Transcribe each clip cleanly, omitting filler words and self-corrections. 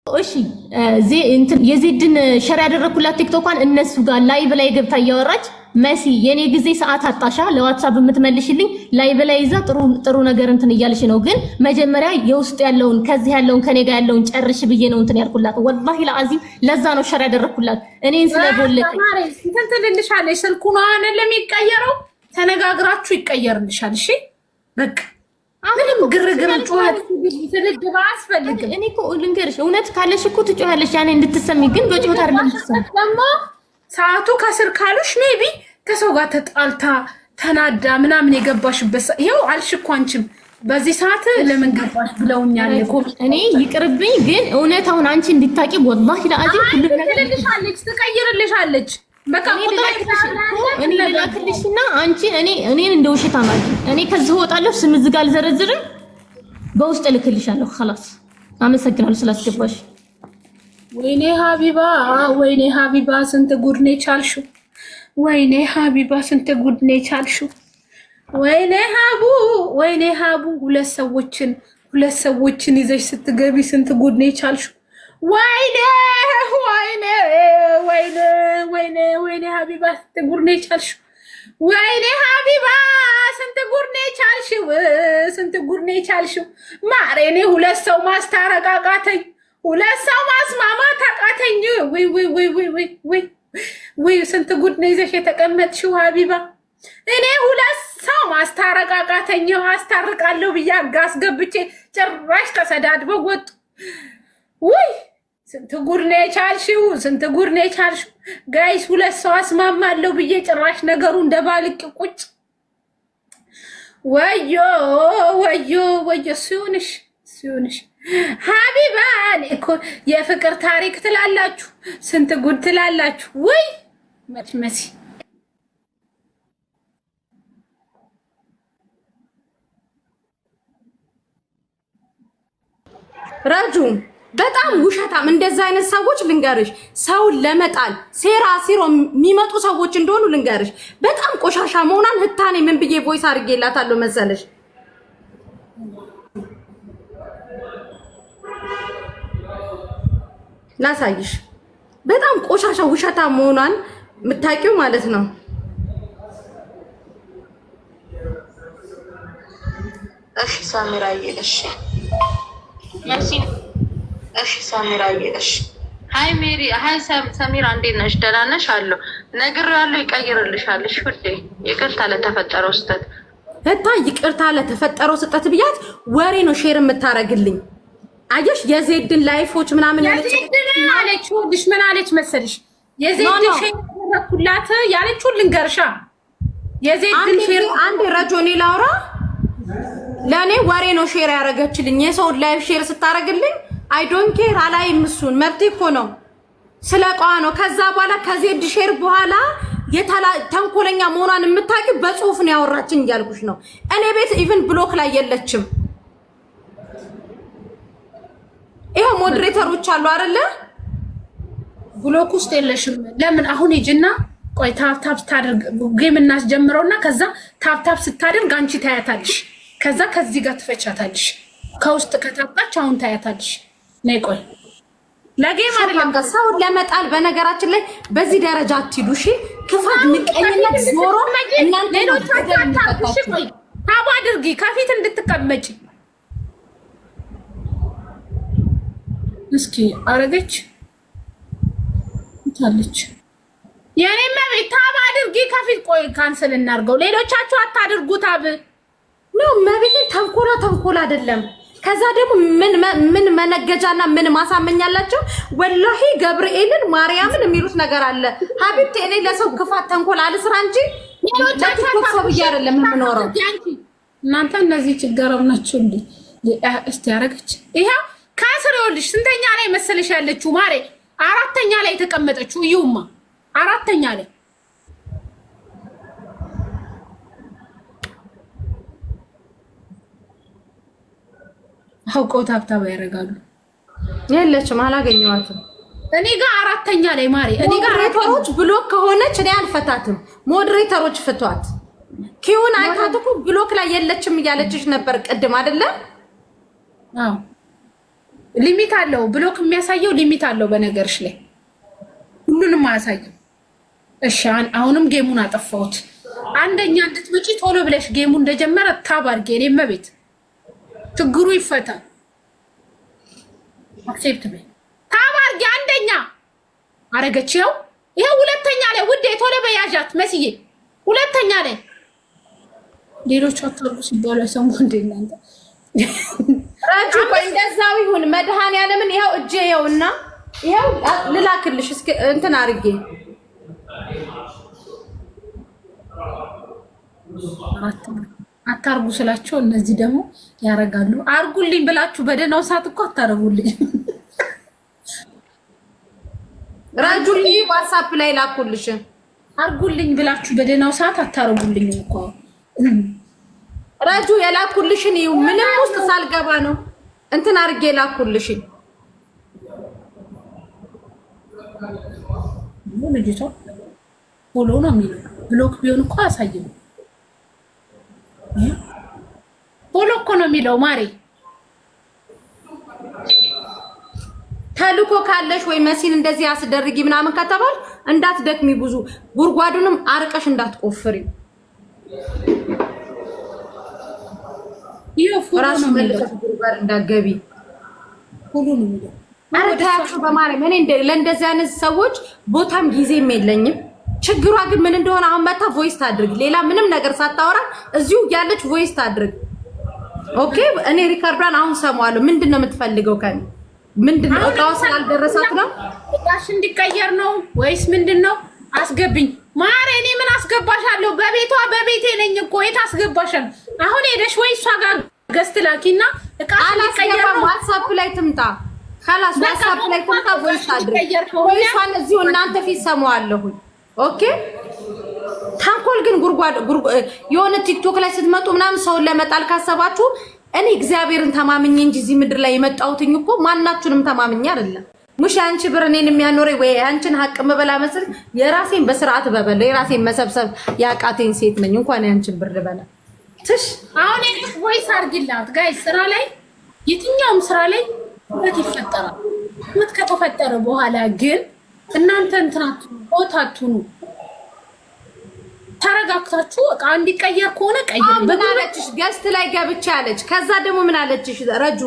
እሺ የዜድን ሸር ያደረኩላት ቲክቶኳን እነሱ ጋር ላይቭ ላይ ገብታ እያወራች መሲ የኔ ጊዜ ሰዓት አጣሻ ለዋትስአፕ የምትመልሽልኝ ላይቭ ላይ ይዛ ጥሩ ነገር እንትን እያልሽ ነው። ግን መጀመሪያ የውስጥ ያለውን ከዚህ ያለውን ከኔ ጋር ያለውን ጨርሽ ብዬ ነው እንትን ያልኩላት። ወላሂ ለአዚም ለዛ ነው ሸር ያደረኩላት። እኔን ስለቦለች እንትን ትልልሻለሽ። ስልኩ ነው አይደለም የሚቀየረው። ተነጋግራችሁ ይቀየርልሻል። እሺ በቃ ምንም ግርግር ጩኸት ትልድባ አስፈልግም። እኔ እኮ ልንገርሽ እውነት ካለሽ እኮ ትጮሃለሽ ያኔ እንድትሰሚ። ግን በጩኸት አይደለም ትሰሚ። ደግሞ ሰዓቱ ከስር ካሉሽ ሜቢ ከሰው ጋር ተጣልታ ተናዳ ምናምን የገባሽበት ይሄው አልሽ እኮ አንቺም በዚህ ሰዓት ለምን ገባሽ ብለውኛል እኮ። እኔ ይቅርብኝ። ግን እውነት አሁን አንቺ እንድታቂ ወላሂ ለአዚም ሁሉ ነገር ትቀይርልሻለች። በቃ እኔ ላክልሽና አንቺ እኔን እንደ ውሸት አማጂ እኔ ከዚህ ወጣለሁ። ስም ዝጋ አልዘረዝርም። በውስጥ እልክልሻለሁ። خلاص አመሰግናለሁ ስላስገባሽ። ወይኔ ሀቢባ ስንት ጉድ ነው የቻልሽው። ወይኔ ሀቢባ ስንት ጉድ ነው የቻልሽው። ወይኔ ሀቡ ሁለት ሰዎችን ይዘሽ ስትገቢ ስንት ጉድ ነው የቻልሽው። ወይኔ ሀቢባ ስንት ጉድ ነው የቻልሽው። ወይኔ ሀቢባ ስንት ጉድ ነው የቻልሽው። ስንት ጉድ ነው የቻልሽው። ማሬ እኔ ሁለት ሰው ማስታረቅ አቃተኝ። ሁለት ሰው ማስማማት አቃተኝ። ወይ ስንት ጉድ ነው ይዘሽ የተቀመጥሽው ሀቢባ። እኔ ሁለት ሰው ማስታረቅ አቃተኝ። አስታርቃለሁ ብዬ አስገብቼ ጭራሽ ተሰዳድበው ወጡ። ውይ ስንት ጉድ ነው የቻልሽው። ስንት ጉድ ነው የቻልሽው ጋይስ። ሁለት ሰው አስማማለሁ ብዬ ጭራሽ ነገሩ እንደባልቅ ቁጭ። ወዮ ሲሆንሽ ሀቢባ እኮ የፍቅር ታሪክ ትላላችሁ። ስንት ጉድ ትላላችሁ። ወይ መሲ ረጁ በጣም ውሸታም። እንደዛ አይነት ሰዎች ልንገርሽ ሰውን ለመጣል ሴራ ሲሮ የሚመጡ ሰዎች እንደሆኑ ልንገርሽ። በጣም ቆሻሻ መሆኗን ህታኔ ምን ብዬ ቮይስ አድርጌላታለሁ መሰለሽ? ላሳይሽ። በጣም ቆሻሻ ውሸታም መሆኗን የምታውቂው ማለት ነው። እሺ ሳሚራዬ፣ እሺ መሲ፣ እሺ ሳሚራዬ፣ እሺ ሃይ ሜሪ፣ ሃይ ሰሚራ፣ እንዴት ነሽ? ደህና ነሽ? አለሁ ነግሬዋለሁ፣ ይቀይርልሻል። እሺ ውዴ፣ ይቅርታ ለተፈጠረው ስህተት። ይቅርታ ለተፈጠረው ስህተት ብያት ወሬ ነው ሼር የምታረግልኝ። አየሽ የዜድን ላይፎች ምናምን ያለች ወድሽ ምን አለች መሰልሽ? የዜድን ሼር ያደረኩላት ያለችው ልንገርሻ። የዜድን ሼር አንዴ ረጆኔ ላውራ። ለኔ ወሬ ነው ሼር ያረገችልኝ። የሰው ላይፍ ሼር ስታረግልኝ አይ ዶንት ኬር አላይም። እሱን መብቴ እኮ ነው፣ ስለቋ ነው። ከዛ በኋላ ከዜድ ሼር በኋላ ተንኮለኛ መሆኗን የምታውቂው በጽሁፍ ነው ያወራችኝ እያልኩሽ ነው። እኔ ቤት ኢቭን ብሎክ ላይ የለችም። ይሄው ሞዴሬተሮች አሉ አይደለ? ብሎክ ውስጥ የለሽም። ለምን አሁን ሂጂና ቆይ ታፕ ስታደርግ ጌም እናስጀምረውና ከዛ ታፕ ስታደርግ አንቺ ታያታለሽ። ከዛ ከዚህ ጋር ትፈቻታለሽ። ከውስጥ ከታጣች አሁን ታያታለሽ። ነይ ቆይ ለጌም አይደለም ሰውን ለመጣል በነገራችን ላይ በዚህ ደረጃ አትሂዱ። እሺ ክፋት፣ ምቀኝነት ዞሮ እናንተ ሌሎች አታታሽ። ቆይ ታብ አድርጊ ከፊት እንድትቀመጪ። እስኪ አረገች ታለች። የኔም ቤት ታብ አድርጊ ከፊት። ቆይ ካንሰል እናርገው። ሌሎቻችሁ አታድርጉ ታብ ነው መቤቴ። ተንኮላ አይደለም። ከዛ ደግሞ ምን መነገጃና ምን ማሳመኛላችሁ? ወላሂ ገብርኤልን ማርያምን የሚሉት ነገር አለ። ሀቢብቴ እኔ ለሰው ክፋት ተንኮል አልስራ እንጂ ለቲክቶክ ሰው ብዬ አይደለም የምኖረው። እናንተ እነዚህ ችግረው ናችሁ እንዴ? እስቲ ያረጋች ይሄው ካስር ይኸውልሽ። ስንተኛ ላይ መሰለሽ ያለችው ማሬ? አራተኛ ላይ ተቀመጠችው። እዩማ አራተኛ ላይ አውቀው ታብታብ ያደርጋሉ። የለችም፣ አላገኘኋትም። እኔ ጋር አራተኛ ላይ ማሪ። እኔ ጋር ሞዴሬተሮች ብሎክ ከሆነች እኔ አልፈታትም። ሞዴሬተሮች ፍቷት። ኪውን አይታት እኮ ብሎክ ላይ የለችም እያለችሽ ነበር ቅድም አይደለ? አዎ ሊሚት አለው። ብሎክ የሚያሳየው ሊሚት አለው። በነገርሽ ላይ ሁሉንም አያሳይም። እሺ አሁንም ጌሙን አጠፋሁት። አንደኛ እንድትመጪ ቶሎ ብለሽ ጌሙ እንደጀመረ ታብ አድርጌ እኔም ቤት ችግሩ ይፈታል። አክሴፕት በይ ታብ አድርጌ አንደኛ አረገችው። ይሄው ሁለተኛ ላይ ውዴ ቶሎ በያዣት መስዬ ሁለተኛ ላይ ሌሎች አታርጉ ሲባሉ ሰሙ እንደናንተ ራጁ ቆይ እንደዛው ይሁን። መድኃኒዓለምን ይሄው እጄ ይኸውና ይሄው ልላክልሽ እስኪ እንትን አድርጌ አታርጉ ስላቸው እነዚህ ደግሞ ያረጋሉ። አርጉልኝ ብላችሁ በደናው ሰዓት እኮ አታረጉልኝ። ራጁልኝ ዋትስአፕ ላይ ላኩልሽ። አርጉልኝ ብላችሁ በደናው ሰዓት አታረጉልኝ እኮ ራጁ የላኩልሽን ይኸው ምንም ውስጥ ሳልገባ ነው እንትን አድርጌ ላኩልሽ። ልጅቷ ፎሎ ነው የሚለው ብሎክ ቢሆን እኮ አያሳይም። ፎሎ እኮ ነው የሚለው ማሬ። ተልኮ ካለሽ ወይ መሲን እንደዚህ አስደርጊ ምናምን ከተባል እንዳትደክሚ፣ ብዙ ጉርጓዱንም አርቀሽ እንዳትቆፍሪ። ይሄ ፎሎ ነው የሚለው ጉርጓድ እንዳትገቢ ፎሎ ነው የሚለው። አረ ታያችሁ በማርያም እኔ ለእንደዚህ አይነት ሰዎች ቦታም ጊዜም የለኝም። ችግሯ ግን ምን እንደሆነ አሁን መታ ቮይስ ታድርግ። ሌላ ምንም ነገር ሳታወራ እዚሁ ያለች ቮይስ ታድርግ። ኦኬ እኔ ሪካርዷን አሁን ሰማዋለሁ። ምንድነው የምትፈልገው ከኔ? ምንድነው እቃው ስላልደረሳት ነው? እቃሽ እንዲቀየር ነው ወይስ ምንድነው? አስገብኝ ማሬ። እኔ ምን አስገባሻለሁ? በቤቴ ነኝ እኮ የት አስገባሻል? አሁን ሄደሽ ወይ እሷ ጋር ገስት ላኪና እቃሽ እንዲቀየር ነው። ዋትስአፕ ላይ ትምጣ خلاص ዋትስአፕ ላይ ትምጣ ቮይስ ታድርግ። ቮይሷን እዚሁ እናንተ ፊት ሰማዋለሁ። ኦኬ ታንኮል ግን ጉርጓድ የሆነ ቲክቶክ ላይ ስትመጡ ምናምን ሰውን ለመጣል ካሰባችሁ እኔ እግዚአብሔርን ተማምኜ እንጂ እዚህ ምድር ላይ የመጣሁትኝ እኮ ማናችሁንም ተማምኜ አይደለም። ሙሽ አንቺ ብር እኔን የሚያኖረኝ ወይ አንቺን ሀቅ መበላ መስል የራሴን በስርዓት በበለው የራሴን መሰብሰብ ያቃተኝ ሴት ነኝ። እንኳን ያንቺን ብር ልበላ ትሽ አሁን እኔ ቮይስ አድርጊላት ጋይስ። ስራ ላይ የትኛውም ስራ ላይ ምን ይፈጠራል? ምን ከተፈጠረ በኋላ ግን እናንተ እንትናቱ ቦታቱኑ ተረጋግታችሁ እቃ እንዲቀየር ከሆነ ቀይር። በማለችሽ ገስት ላይ ገብቻ አለች። ከዛ ደግሞ ምን አለችሽ ረጁ?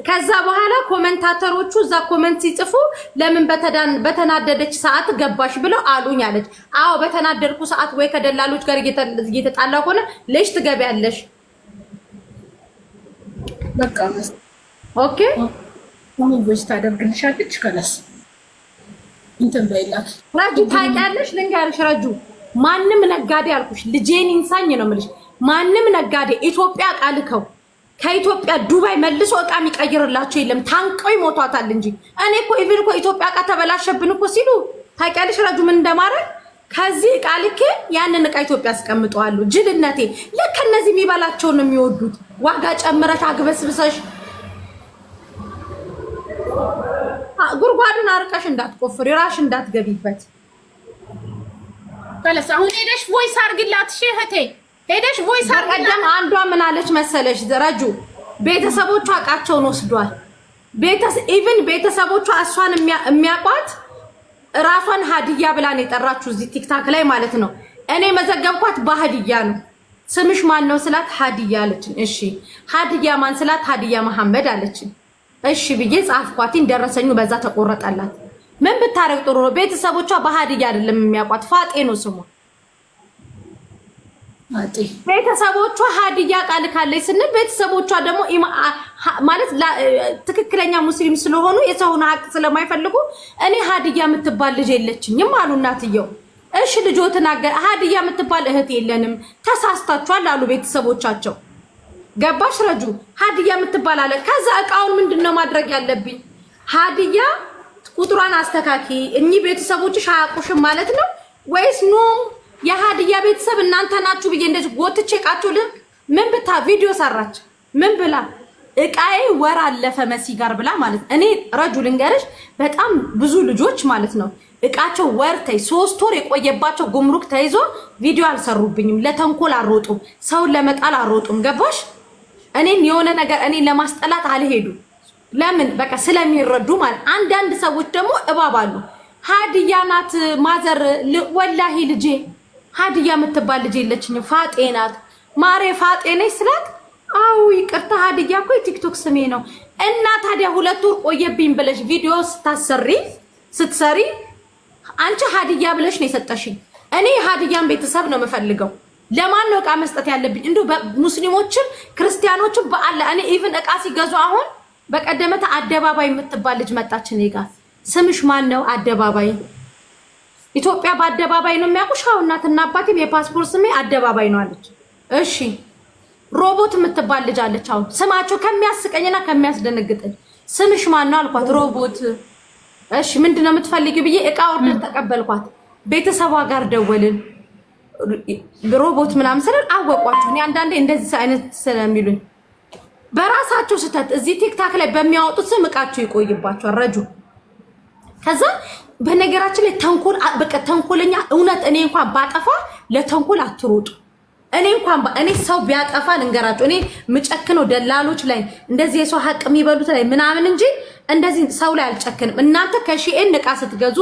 ከዛ በኋላ ኮሜንታተሮቹ እዛ ኮሜንት ሲጽፉ ለምን በተናደደች ሰዓት ገባሽ ብለው አሉኝ አለች። አዎ በተናደድኩ ሰዓት ወይ ከደላሎች ጋር እየተጣላ ሆነ ለሽ ትገቢያለሽ። በቃ ኦኬ ምን ወይስ ታደርግልሻለች? ከለስ እንትን በይላት ረጁ። ታውቂያለሽ ልንገርሽ ረጁ፣ ማንም ነጋዴ አልኩሽ ልጄን ኢንሳኝ ነው የምልሽ። ማንም ነጋዴ ኢትዮጵያ እቃ ልከው ከኢትዮጵያ ዱባይ መልሶ እቃ የሚቀይርላቸው የለም። ታንቀው ይሞቷታል እንጂ እኔ እኮ ኢቭን እኮ ኢትዮጵያ እቃ ተበላሸብን እኮ ሲሉ ታውቂያለሽ ረጁ ምን እንደማረግ? ከዚህ እቃ ልኬ ያንን እቃ ኢትዮጵያ አስቀምጠዋለሁ። ጅልነቴ ልክ እነዚህ የሚበላቸውን ነው የሚወዱት። ዋጋ ጨምረሽ አግበስብሰሽ ጉርጓዱን አርቀሽ እንዳትቆፍሪ፣ ራሽ እንዳትገቢበት። ከለስ አሁን ሄደሽ ቮይስ አርግላት። እሺ እህቴ ሄደሽ ቮይስ አርግላት። አንዷ ምን አለች መሰለሽ ረጁ? ቤተሰቦቿ እቃቸውን ወስዷል። ኢቭን ቤተሰቦቿ እሷን የሚያቋት ራሷን ሀዲያ ብላን የጠራችሁ እዚህ ቲክታክ ላይ ማለት ነው። እኔ መዘገብኳት በሀዲያ ነው። ስምሽ ማን ነው ስላት ሀዲያ አለችኝ። እሺ ሀዲያ ማን ስላት ሀዲያ መሐመድ አለችኝ። እሺ ብዬ ጻፍኳትኝ። ደረሰኙ በዛ ተቆረጠላት። ምን ብታረግ ጥሩ ነው? ቤተሰቦቿ በሀዲያ አይደለም የሚያቋት ፋጤ ነው ስሟ። ቤተሰቦቿ ሀዲያ ቃል ካለች ስንል ቤተሰቦቿ ደግሞ ማለት ትክክለኛ ሙስሊም ስለሆኑ የሰውን ሀቅ ስለማይፈልጉ እኔ ሀዲያ የምትባል ልጅ የለችኝም አሉ እናትየው። እሺ ልጆትን ሀዲያ የምትባል እህት የለንም ተሳስታችኋል አሉ ቤተሰቦቻቸው። ገባሽ ረጁ? ሀዲያ የምትባል አለ። ከዛ እቃውን ምንድነው ማድረግ ያለብኝ? ሀዲያ ቁጥሯን አስተካኪ። እኚህ ቤተሰቦችሽ አያውቁሽም ማለት ነው ወይስ ኖ የሀዲያ ቤተሰብ እናንተ ናችሁ ብዬ እንደዚህ ጎትቼ እቃቸው ልክ ምን ብታ ቪዲዮ ሰራች። ምን ብላ እቃዬ ወር አለፈ መሲ ጋር ብላ ማለት እኔ ረጁ ልንገርሽ በጣም ብዙ ልጆች ማለት ነው እቃቸው ወር ተይ 3 ወር የቆየባቸው ጉምሩክ ተይዞ ቪዲዮ አልሰሩብኝም። ለተንኮል አልሮጡም፣ ሰውን ለመጣል አልሮጡም። ገባሽ? እኔን የሆነ ነገር እኔን ለማስጠላት አልሄዱ። ለምን በቃ ስለሚረዱ ማለት። አንዳንድ ሰዎች ደግሞ እባባሉ ሀዲያ ናት ማዘር ወላሂ ልጄ ሀዲያ የምትባል ልጅ የለችኝም ፋጤ ናት ማሬ ፋጤ ነች ስላት አው ይቅርታ ሀዲያ እኮ የቲክቶክ ስሜ ነው እና ታዲያ 2 ወር ቆየብኝ ብለሽ ቪዲዮ ስትሰሪ አንቺ ሀዲያ ብለሽ ነው የሰጠሽኝ። እኔ ሀዲያን ቤተሰብ ነው የምፈልገው። ለማን ነው እቃ መስጠት ያለብኝ? እንዶ ሙስሊሞችም ክርስቲያኖችም በአላ እኔ ኢቭን እቃ ሲገዙ አሁን በቀደመተ አደባባይ የምትባል ልጅ መጣች እኔ ጋር። ስምሽ ማን ነው? አደባባይ ኢትዮጵያ በአደባባይ ነው የሚያውቁሽ? አሁን እናትና አባቴም የፓስፖርት ስሜ አደባባይ ነው አለች። እሺ ሮቦት የምትባል ልጅ አለች። አሁን ስማቸው ከሚያስቀኝና ከሚያስደነግጠኝ ስምሽ ማን ነው አልኳት። ሮቦት። እሺ ምንድነው የምትፈልጊው ብዬ እቃ ኦርደር ተቀበልኳት። ቤተሰቧ ጋር ደወልን። ሮቦት ምናምን ስለል አወቋቸው። እኔ አንዳንዴ እንደዚህ አይነት ስለሚሉኝ በራሳቸው ስተት እዚህ ቲክታክ ላይ በሚያወጡት ስም እቃቸው ይቆይባቸዋል። ረጁ ከዛ በነገራችን ላይ ተንኮል በቃ ተንኮለኛ እውነት እኔ እንኳን ባጠፋ ለተንኮል አትሮጡ። እኔ ሰው ቢያጠፋ ልንገራቸው እኔ ምጨክነው ደላሎች ላይ እንደዚህ የሰው ሀቅ የሚበሉት ላይ ምናምን እንጂ እንደዚህ ሰው ላይ አልጨክንም። እናንተ ከሺኤን እቃ ስትገዙ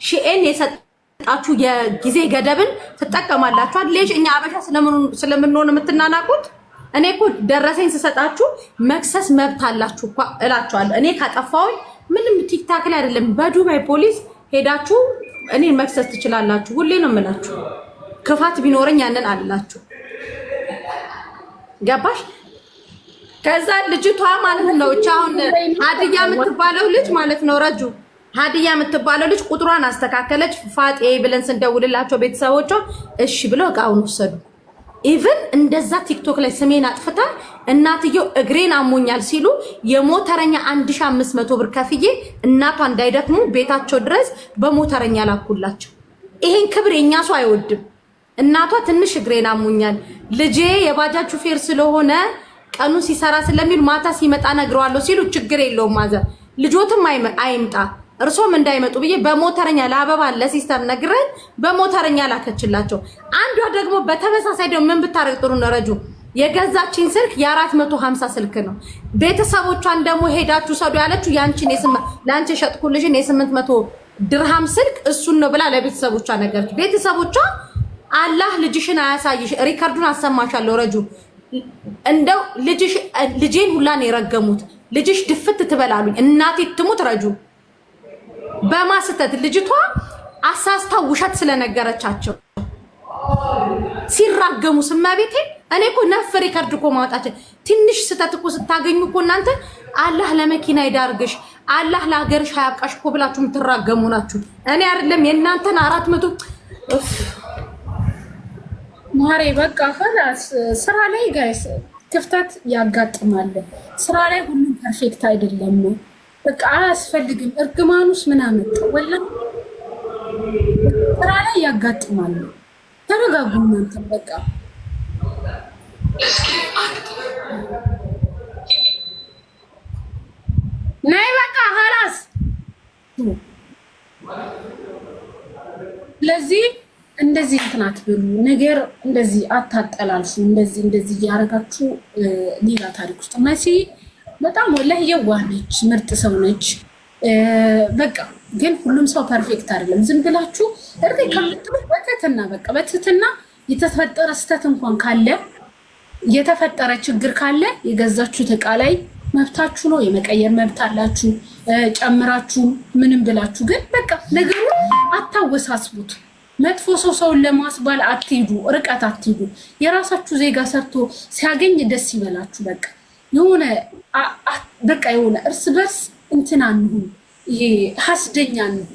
ሺኤን የሰጣችሁ የጊዜ ገደብን ትጠቀማላችሁ አይደል? እኛ አበሻ ስለምንሆን የምትናናቁት። እኔ እኮ ደረሰኝ ስሰጣችሁ መክሰስ መብት አላችሁ እኮ እላችኋለሁ። እኔ ካጠፋው ምንም ቲክታክ ላይ አይደለም በዱባይ ፖሊስ ሄዳችሁ እኔን መክሰስ ትችላላችሁ። ሁሌ ነው የምላችሁ። ክፋት ቢኖረኝ ያንን አላችሁ። ገባሽ? ከዛ ልጅቷ ማለት ነው አሁን ሀዲያ የምትባለው ልጅ ማለት ነው ረጁ ሀዲያ የምትባለው ልጅ ቁጥሯን አስተካከለች። ፋጤ ብለን ስንደውልላቸው ቤተሰቦቿ እሺ ብለው እቃውን ወሰዱ። ኢቭን እንደዛ ቲክቶክ ላይ ስሜን አጥፍታ እናትየው እግሬን አሞኛል ሲሉ የሞተረኛ 1500 ብር ከፍዬ እናቷ እንዳይደክሙ ቤታቸው ድረስ በሞተረኛ ላኩላቸው። ይሄን ክብር የኛ ሰው አይወድም። እናቷ ትንሽ እግሬን አሞኛል ልጄ የባጃጅ ሹፌር ስለሆነ ቀኑ ሲሰራ ስለሚል ማታ ሲመጣ ነግረዋለሁ ሲሉ ችግር የለውም ማዘር ልጆትም አይምጣ እርሶም እንዳይመጡ ብዬ በሞተረኛ ለአበባ ለሲስተር ነግረን በሞተረኛ ላከችላቸው። አንዷ ደግሞ በተመሳሳይ ደግሞ ምን ብታረግ ጥሩ ነው ረጁ የገዛችኝ ስልክ የ450 ስልክ ነው። ቤተሰቦቿን ደግሞ ሄዳችሁ ሰዱ ያለችው ያንቺን ላንቺ ሸጥኩልሽን የ800 ድርሃም ስልክ እሱን ነው ብላ ለቤተሰቦቿ ነገረች። ቤተሰቦቿ አላህ ልጅሽን አያሳይሽ ሪካርዱን አሰማሻለሁ ረጁ እንደው ልጄን ሁላን የረገሙት ልጅሽ ድፍት ትበላሉኝ እናቴ ትሙት ረጁ በማስተት ልጅቷ አሳስታ ውሸት ስለነገረቻቸው ሲራገሙ ስማቤቴ እኔ እኮ ነፍ ሪካርድ እኮ ማውጣት ትንሽ ስተት እኮ ስታገኙ እኮ እናንተ አላህ ለመኪና ይዳርግሽ አላህ ለሀገርሽ ያብቃሽ እኮ ብላችሁ የምትራገሙ ናችሁ። እኔ አይደለም የእናንተን 400 ማሬ በቃ خلاص ስራ ላይ ጋይስ ክፍተት ያጋጥማል። ስራ ላይ ሁሉም ፐርፌክት አይደለም። በቃ አያስፈልግም እርግማኑስ ምን አመጣው? ወላሂ ስራ ላይ ያጋጥማል። ተረጋጉ እናንተ በቃ ናይ በቃ خلاص ለዚህ እንደዚህ እንትን አትበሉ። ነገር እንደዚህ አታጠላልፉ። እንደዚህ ያረጋችሁ ሌላ ታሪክ ውስጥ መሲ በጣም ወላሂ የዋህ ነች፣ ምርጥ ሰው ነች። በቃ ግን ሁሉም ሰው ፐርፌክት አይደለም። ዝም ብላችሁ እርዴ ከምትሉ በትህትና በቃ በትህትና የተፈጠረ ስህተት እንኳን ካለ የተፈጠረ ችግር ካለ የገዛችሁት እቃ ላይ መብታችሁ ነው፣ የመቀየር መብት አላችሁ። ጨምራችሁ ምንም ብላችሁ ግን በቃ ነገሩ አታወሳስቡት። መጥፎ ሰውን ለማስባል አትሂዱ፣ ርቀት አትሂዱ። የራሳችሁ ዜጋ ሰርቶ ሲያገኝ ደስ ይበላችሁ። በቃ የሆነ በቃ የሆነ እርስ በርስ እንትን አንሁን፣ ይሄ ሐስደኛ አንሁን።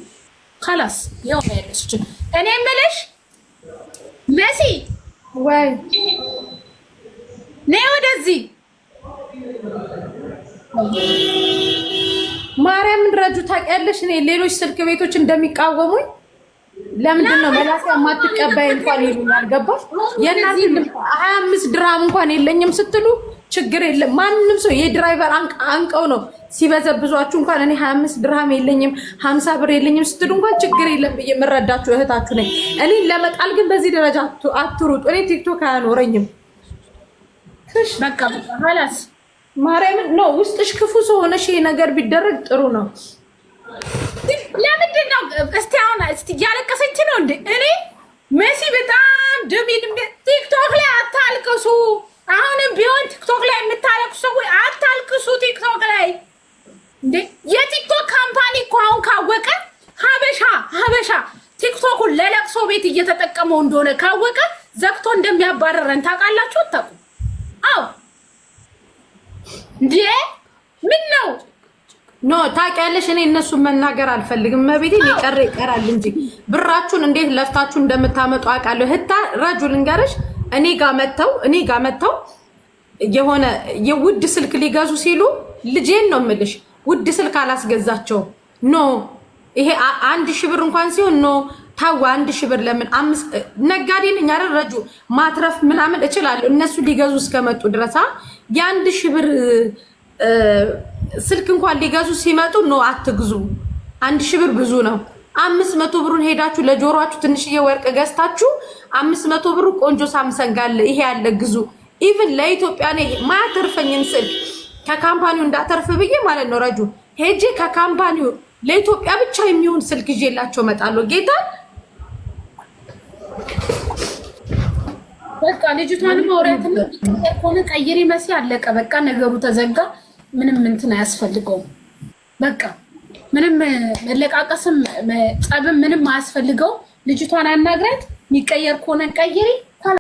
خلاص ያው ያለች እኔ የምልሽ መሲ ወይ ነይ ወደዚህ ማርያም ረጁ ታውቂያለሽ እኔ ሌሎች ስልክ ቤቶች እንደሚቃወሙኝ ለምንድን ነው መላሳ ማትቀበይ እንኳን ይሉኛል። ገባሽ? የእናንተ 25 ድራም እንኳን የለኝም ስትሉ ችግር የለም። ማንንም ሰው የድራይቨር አንቀው ነው ሲበዘብዟችሁ እንኳን እኔ 25 ድርሃም የለኝም 50 ብር የለኝም ስትሉ እንኳን ችግር የለም ብዬ የምረዳችሁ እህታችሁ ነኝ። እኔ ለመጣል ግን በዚህ ደረጃ አትሩጡ። እኔ ቲክቶክ አያኖረኝም። በቃ خلاص ማርያምን ነው ውስጥሽ ክፉ ስለሆነሽ ይሄ ነገር ቢደረግ ጥሩ ነው። ለምንድን ነው እስቲ አሁን እስቲ እያለቀሰች ነው እንዴ? እኔ መሲ በጣም ደሚን ቲክቶክ ላይ አታልቅሱ። አሁንም ቢሆን ቲክቶክ ላይ የምታለቅሱ ሰዎች አታልቅሱ። ቲክቶክ ላይ እንዴ የቲክቶክ ካምፓኒ እኮ አሁን ካወቀ ሀበሻ ቲክቶኩን ለለቅሶ ቤት እየተጠቀመው እንደሆነ ካወቀ ዘግቶ እንደሚያባረረን ታውቃላችሁ? አታውቁም? አዎ እንዴ ምን ነው ኖ ታውቂያለሽ፣ እኔ እነሱን መናገር አልፈልግም። መቤቴ ይቀራል እንጂ ብራችሁን እንዴት ለፍታችሁ እንደምታመጡ አውቃለሁ። ህታ ረጁ ልንገርሽ፣ እኔ ጋር መተው የሆነ የውድ ስልክ ሊገዙ ሲሉ ልጄን ነው የምልሽ ውድ ስልክ አላስገዛቸው። ኖ ይሄ 1000 ብር እንኳን ሲሆን ኖ ታዋ 1000 ብር ለምን ነጋዴ ነኝ አይደል ረጁ፣ ማትረፍ ምናምን እችላለሁ። እነሱ ሊገዙ እስከመጡ ድረስ የ1000 ብር ስልክ እንኳን ሊገዙ ሲመጡ ኖ አትግዙ። 1000 ብር ብዙ ነው። 500 ብሩን ሄዳችሁ ለጆሮአችሁ ትንሽዬ ወርቅ ገዝታችሁ 500 ብሩ ቆንጆ ሳምሰንግ አለ ይሄ ያለ ግዙ። ኢቭን ለኢትዮጵያ ነው ማያተርፈኝን ስልክ ከካምፓኒው እንዳተርፍ ብዬ ማለት ነው ረጁ ሄጄ ከካምፓኒው ለኢትዮጵያ ብቻ የሚሆን ስልክ ይዤላቸው እመጣለሁ። ጌታ በቃ ልጅቷን ማውራት ሆነ ቀይሪ መሲ አለቀ። በቃ ነገሩ ተዘጋ። ምንም እንትን አያስፈልገውም። በቃ ምንም መለቃቀስም ጸብም ምንም አያስፈልገው። ልጅቷን አናግራት። የሚቀየር ከሆነ ቀይሪ